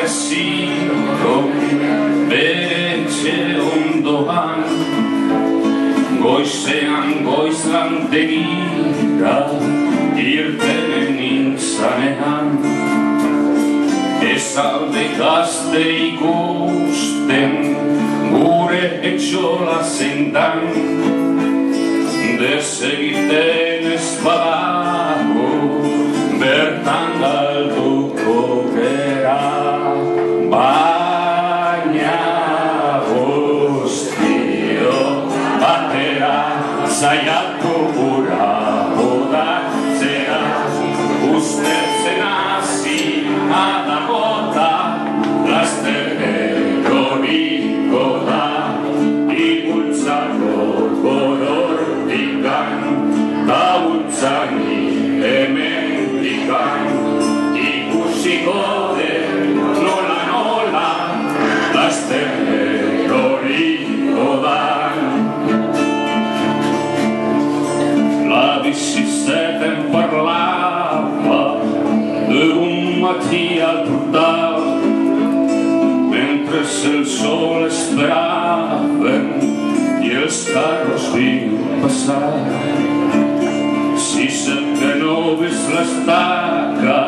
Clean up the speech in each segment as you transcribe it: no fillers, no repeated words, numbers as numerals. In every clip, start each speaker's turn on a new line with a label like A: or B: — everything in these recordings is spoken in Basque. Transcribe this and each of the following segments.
A: vestito bere ondoan, goizlan begira irtenen nintzanean, ez alde gazte ikusten gure etxola zendan, desegiten ez badago bertan galduko gera, baina guztio batera saiatu gura bodatzea, ustertzen hasi adagota laster eroriko da, igutzako gorortikan da utzani hemendikan, ikusiko den nola laster eroriko da. La bici se te'n parlava d'un matí al portal, mentre el sol esperaven i els carros vin passar. Si sap que no ves l'estaca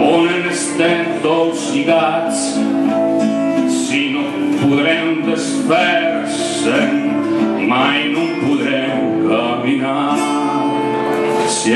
A: on estem tots lligats, si no podrem desfer-se'n, mai no podrem caminar. Si